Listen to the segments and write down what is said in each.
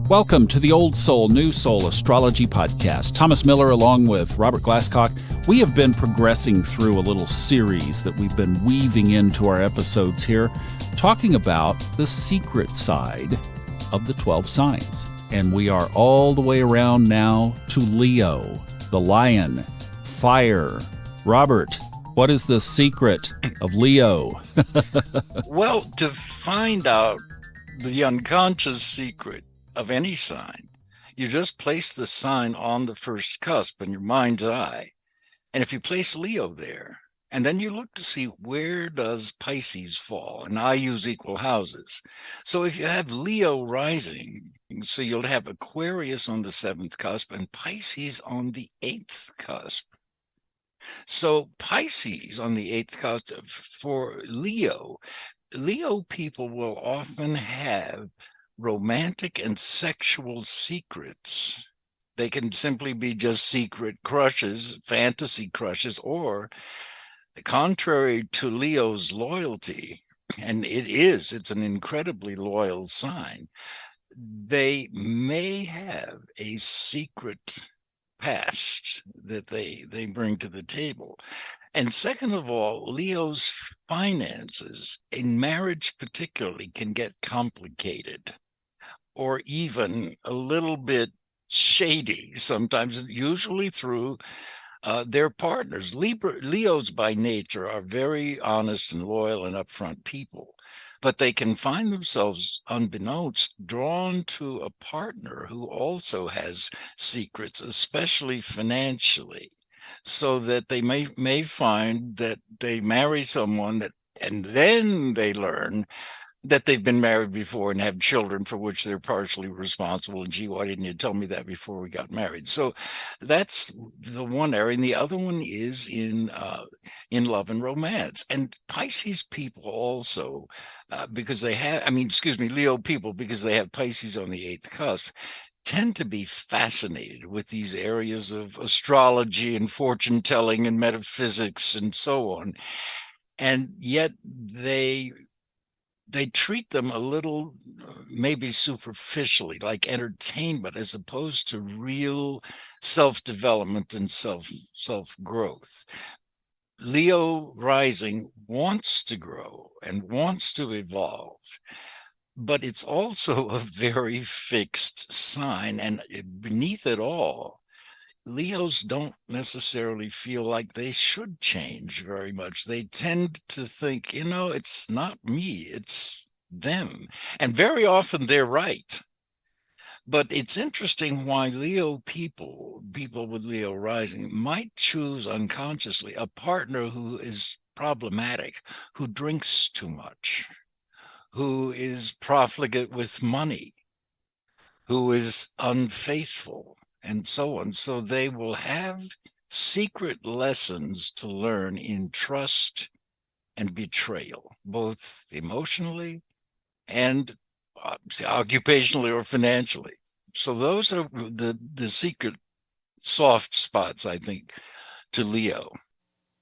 Welcome to the Old Soul, New Soul Astrology Podcast. Thomas Miller along with Robert Glasscock. We have been progressing through a little series that we've been weaving into our episodes here, talking about the secret side of the 12 signs. And we are all the way around now to Leo, the lion, fire. Robert, what is the secret of Leo? Well, to find out the unconscious secret of any sign, you just place the sign on the first cusp in your mind's eye. And if you place Leo there, and then you look to see where does Pisces fall, and I use equal houses. So if you have Leo rising, so you'll have Aquarius on the 7th cusp and Pisces on the 8th cusp. So Pisces on the 8th cusp for Leo people will often have romantic and sexual secrets. They can simply be just secret crushes, fantasy crushes, or contrary to Leo's loyalty, and it's an incredibly loyal sign, they may have a secret past that they bring to the table. And second of all, Leo's finances, in marriage particularly, can get complicated or even a little bit shady sometimes, usually through their partners. Leos by nature are very honest and loyal and upfront people, but they can find themselves, unbeknownst, drawn to a partner who also has secrets, especially financially, so that they may find that they marry someone and then they learn that they've been married before and have children for which they're partially responsible. And gee, why didn't you tell me that before we got married? So that's the one area. And the other one is in love and romance. And Pisces people also, Leo people, because they have Pisces on the 8th cusp, tend to be fascinated with these areas of astrology and fortune telling and metaphysics and so on. And yet they treat them a little, maybe superficially, like entertainment, as opposed to real self-development and self-growth. Leo rising wants to grow and wants to evolve, but it's also a very fixed sign. And beneath it all, Leos don't necessarily feel like they should change very much. They tend to think, it's not me, it's them. And very often they're right. But it's interesting why Leo people with Leo rising, might choose unconsciously a partner who is problematic, who drinks too much, who is profligate with money, who is unfaithful, and so on. So they will have secret lessons to learn in trust and betrayal, both emotionally and occupationally or financially. So those are the secret soft spots, I think, to Leo.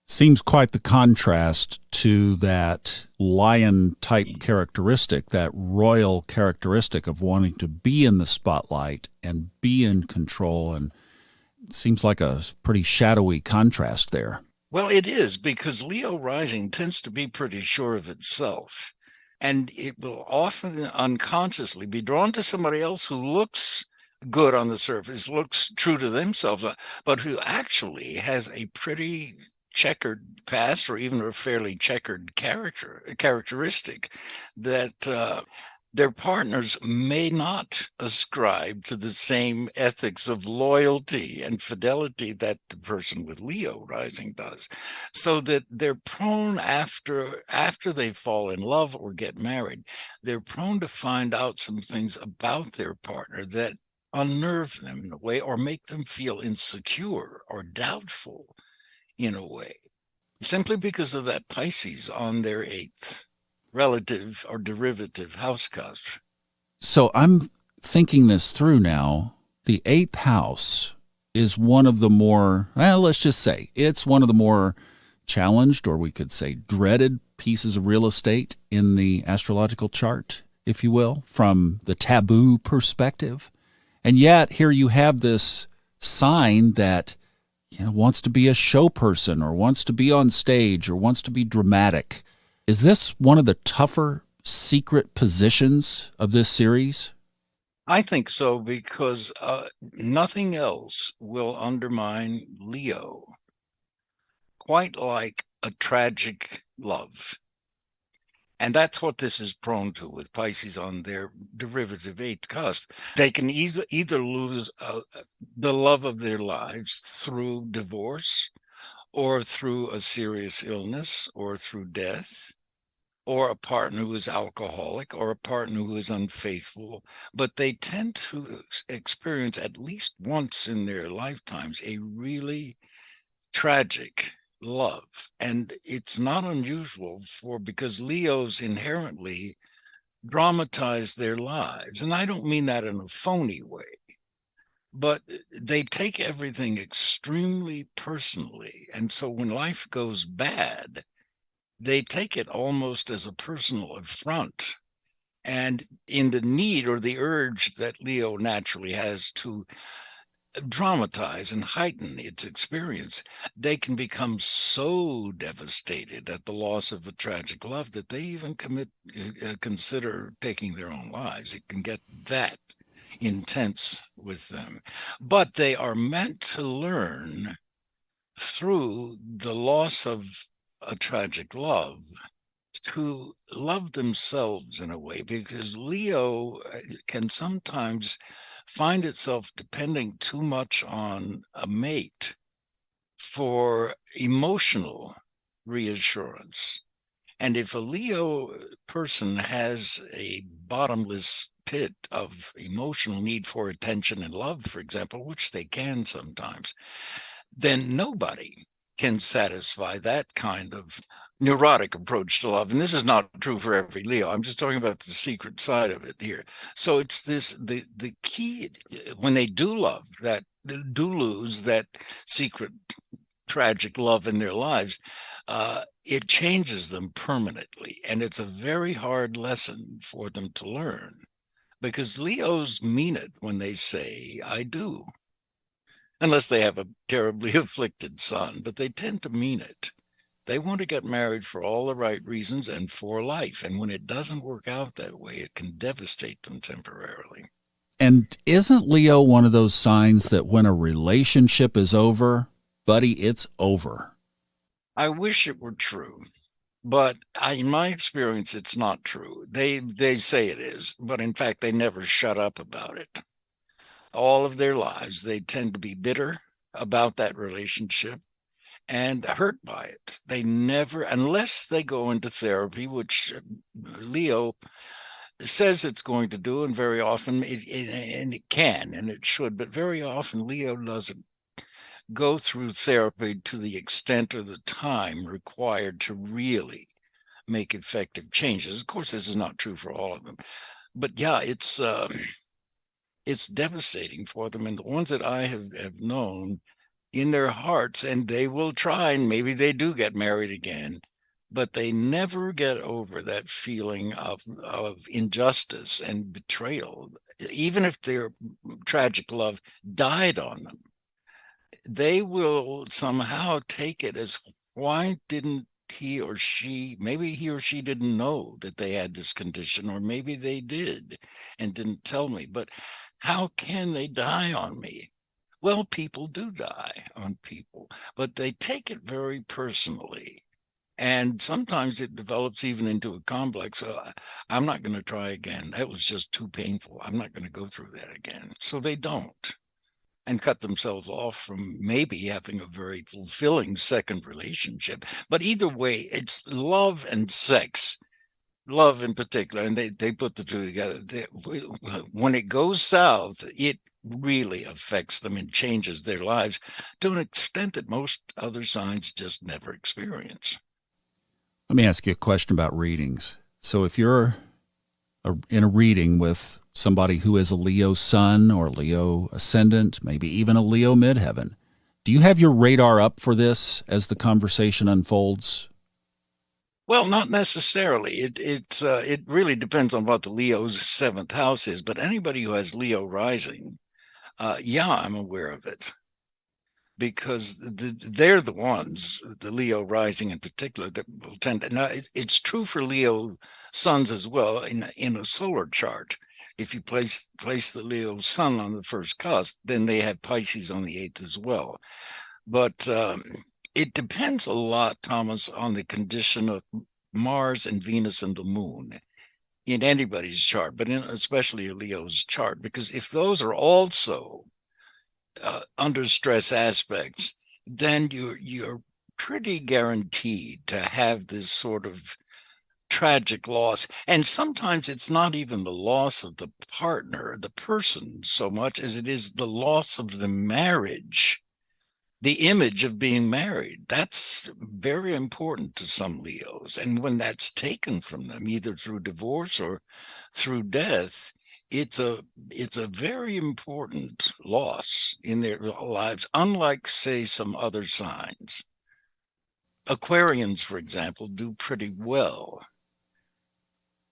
Seems quite the contrast to that lion-type characteristic, that royal characteristic of wanting to be in the spotlight and be in control, and it seems like a pretty shadowy contrast there. Well, it is, because Leo rising tends to be pretty sure of itself, and it will often unconsciously be drawn to somebody else who looks good on the surface, looks true to themselves, but who actually has a pretty checkered past, or even a fairly checkered characteristic that their partners may not ascribe to the same ethics of loyalty and fidelity that the person with Leo rising does. So that they're prone, after they fall in love or get married, they're prone to find out some things about their partner that unnerve them in a way, or make them feel insecure or doubtful in a way, simply because of that Pisces on their 8th relative or derivative house cusp. So I'm thinking this through now. The 8th house is one of the more, let's just say, it's one of the more challenged, or we could say dreaded, pieces of real estate in the astrological chart, if you will, from the taboo perspective. And yet here you have this sign that wants to be a show person or wants to be on stage or wants to be dramatic. Is this one of the tougher secret positions of this series? I think so, because nothing else will undermine Leo quite like a tragic love. And that's what this is prone to with Pisces on their derivative eighth cusp. They can either lose the love of their lives through divorce, or through a serious illness, or through death, or a partner who is alcoholic, or a partner who is unfaithful. But they tend to experience at least once in their lifetimes a really tragic love. And it's not unusual because Leos inherently dramatize their lives. And I don't mean that in a phony way, but they take everything extremely personally. And so when life goes bad, they take it almost as a personal affront. And in the need or the urge that Leo naturally has to dramatize and heighten its experience, they can become so devastated at the loss of a tragic love that they even consider taking their own lives. It can get that intense with them. But they are meant to learn through the loss of a tragic love to love themselves in a way, because Leo can sometimes find itself depending too much on a mate for emotional reassurance. And if a Leo person has a bottomless pit of emotional need for attention and love, for example, which they can sometimes, then nobody can satisfy that kind of neurotic approach to love. And this is not true for every Leo. I'm just talking about the secret side of it here. So it's the key when they do love, that do lose that secret tragic love in their lives, it changes them permanently. And it's a very hard lesson for them to learn, because Leos mean it when they say, I do, unless they have a terribly afflicted son, but they tend to mean it. They want to get married for all the right reasons and for life. And when it doesn't work out that way, it can devastate them temporarily. And isn't Leo one of those signs that when a relationship is over, buddy, it's over? I wish it were true, but in my experience, it's not true. They say it is, but in fact, they never shut up about it. All of their lives, they tend to be bitter about that relationship and hurt by it. They never, unless they go into therapy, which Leo says it's going to do, and very often it can and it should, but very often Leo doesn't go through therapy to the extent or the time required to really make effective changes. Of course, this is not true for all of them, but yeah, it's devastating for them. And the ones that I have known, in their hearts, and they will try, and maybe they do get married again, but they never get over that feeling of injustice and betrayal. Even if their tragic love died on them, they will somehow take it as, why didn't he or she, maybe he or she didn't know that they had this condition, or maybe they did and didn't tell me, but how can they die on me? Well, people do die on people, but they take it very personally. And sometimes it develops even into a complex. So I'm not going to try again. That was just too painful. I'm not going to go through that again. So they don't, and cut themselves off from maybe having a very fulfilling second relationship. But either way, it's love and sex, love in particular, and they put the two together. When it goes south, it really affects them and changes their lives to an extent that most other signs just never experience. Let me ask you a question about readings. So if you're in a reading with somebody who is a Leo sun or Leo ascendant, maybe even a Leo midheaven, do you have your radar up for this as the conversation unfolds? Well, not necessarily. It really depends on what the Leo's seventh house is. But anybody who has Leo rising Yeah, I'm aware of it because they're the ones, the Leo rising in particular, that will tend to. Now, it's true for Leo suns as well in a solar chart. If you place the Leo sun on the first cusp, then they have Pisces on the eighth as well. But it depends a lot, Thomas, on the condition of Mars and Venus and the moon in anybody's chart, but especially a Leo's chart, because if those are also under stress aspects, then you're pretty guaranteed to have this sort of tragic loss. And sometimes it's not even the loss of the partner, the person, so much as it is the loss of the marriage, the image of being married. That's very important to some Leos. And when that's taken from them, either through divorce or through death, it's a very important loss in their lives, unlike, say, some other signs. Aquarians, for example, do pretty well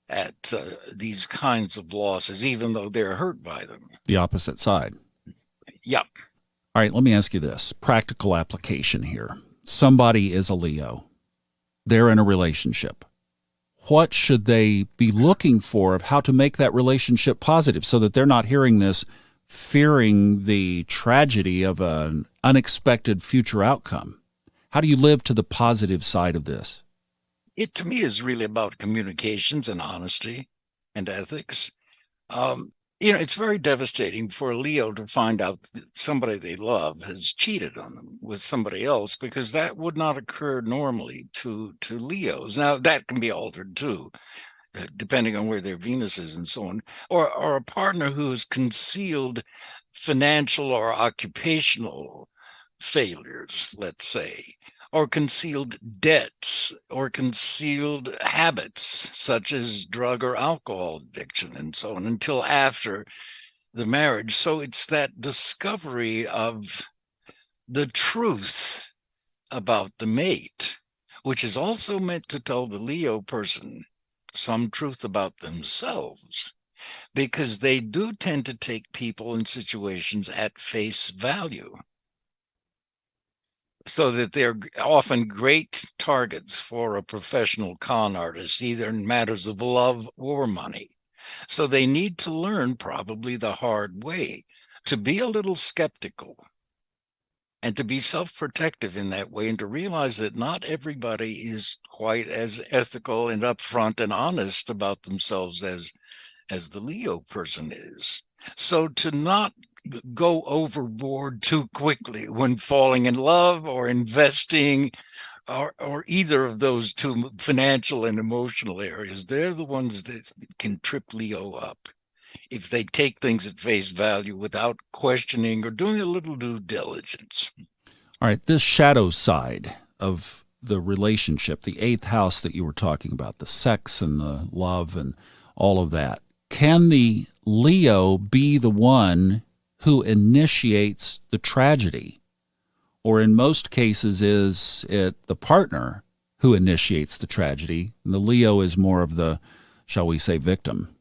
at these kinds of losses, even though they're hurt by them. The opposite side. Yep. All right, let me ask you this. Practical application here. Somebody is a Leo. They're in a relationship. What should they be looking for of how to make that relationship positive so that they're not hearing this, fearing the tragedy of an unexpected future outcome? How do you live to the positive side of this? It, to me, is really about communications and honesty and ethics. It's very devastating for a Leo to find out that somebody they love has cheated on them with somebody else, because that would not occur normally to Leos. Now, that can be altered too, depending on where their Venus is and so on, or a partner who has concealed financial or occupational failures, let's say, or concealed debts, or concealed habits such as drug or alcohol addiction and so on, until after the marriage. So it's that discovery of the truth about the mate, which is also meant to tell the Leo person some truth about themselves, because they do tend to take people and situations at face value, so that they're often great targets for a professional con artist, either in matters of love or money. So they need to learn, probably the hard way, to be a little skeptical and to be self-protective in that way, and to realize that not everybody is quite as ethical and upfront and honest about themselves as the Leo person is. So to not go overboard too quickly when falling in love or investing, or either of those two financial and emotional areas. They're the ones that can trip Leo up if they take things at face value without questioning or doing a little due diligence. All right, this shadow side of the relationship, the eighth house that you were talking about, the sex and the love and all of that, can the Leo be the one who initiates the tragedy? Or in most cases, is it the partner who initiates the tragedy? And the Leo is more of the, shall we say, victim.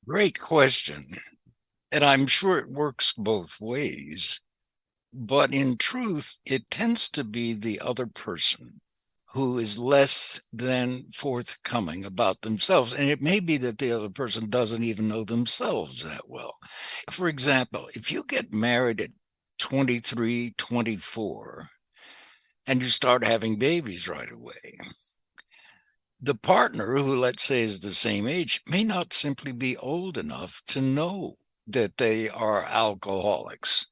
Great question. And I'm sure it works both ways. But in truth, it tends to be the other person who is less than forthcoming about themselves. And it may be that the other person doesn't even know themselves that well. For example, if you get married at 23, 24, and you start having babies right away, the partner, who let's say is the same age, may not simply be old enough to know that they are alcoholics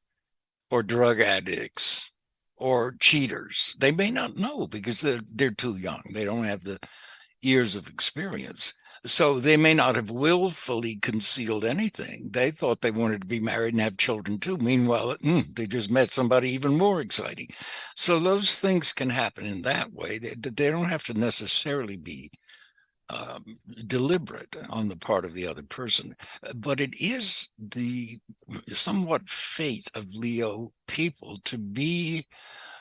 or drug addicts or cheaters. They may not know because they're too young. They don't have the years of experience. So they may not have willfully concealed anything. They thought they wanted to be married and have children too. Meanwhile, they just met somebody even more exciting. So those things can happen in that way. They don't have to necessarily be deliberate on the part of the other person. But it is the somewhat fate of Leo people to be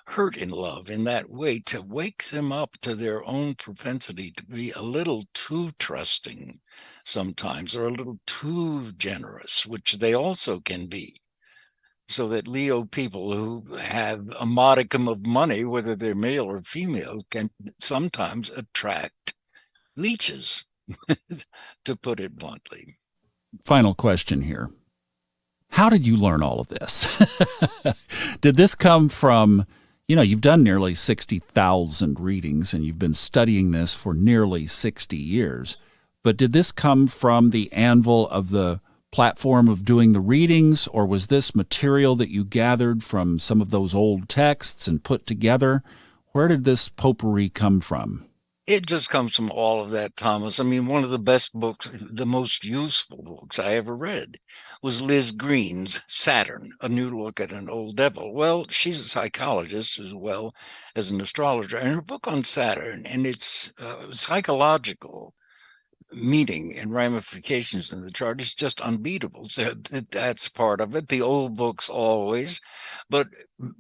hurt in love in that way, to wake them up to their own propensity to be a little too trusting sometimes, or a little too generous, which they also can be. so that Leo people who have a modicum of money, whether they're male or female, can sometimes attract leeches, to put it bluntly. Final question here. How did you learn all of this? Did this come from, you've done nearly 60,000 readings and you've been studying this for nearly 60 years, but did this come from the anvil of the platform of doing the readings, or was this material that you gathered from some of those old texts and put together? Where did this potpourri come from? It just comes from all of that, Thomas. I mean, one of the best books, the most useful books I ever read was Liz Green's Saturn, A New Look at an Old Devil. Well, she's a psychologist as well as an astrologer. And her book on Saturn and its psychological meaning and ramifications in the chart is just unbeatable. So that's part of it. The old books always, but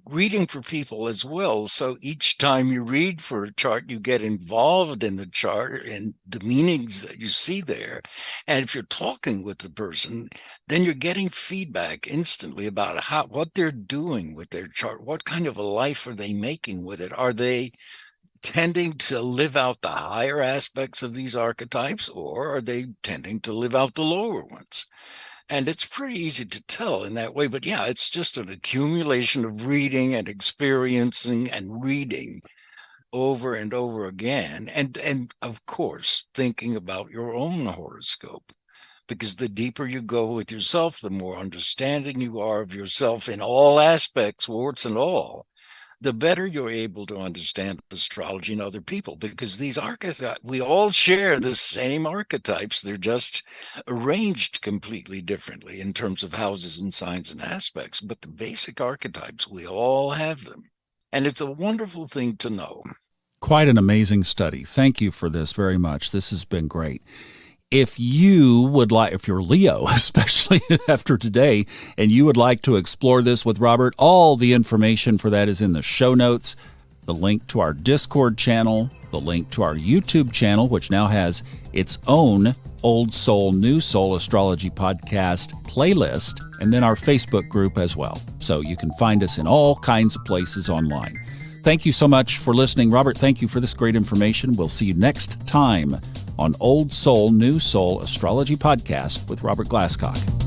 reading for people as well. So each time you read for a chart, you get involved in the chart and the meanings that you see there. And if you're talking with the person, then you're getting feedback instantly about what they're doing with their chart. What kind of a life are they making with it? Are they tending to live out the higher aspects of these archetypes, or are they tending to live out the lower ones? And it's pretty easy to tell in that way. But yeah, it's just an accumulation of reading and experiencing and reading over and over again. And of course, thinking about your own horoscope, because the deeper you go with yourself, the more understanding you are of yourself in all aspects, warts and all, the better you're able to understand astrology and other people, because these archetypes, we all share the same archetypes. They're just arranged completely differently in terms of houses and signs and aspects. But the basic archetypes, we all have them. And it's a wonderful thing to know. Quite an amazing study. Thank you for this very much. This has been great. If you would like, if you're Leo, especially after today, and you would like to explore this with Robert, all the information for that is in the show notes. The link to our Discord channel, the link to our YouTube channel, which now has its own Old Soul, New Soul Astrology podcast playlist, and then our Facebook group as well. So you can find us in all kinds of places online. Thank you so much for listening. Robert, thank you for this great information. We'll see you next time on Old Soul, New Soul Astrology Podcast with Robert Glasscock.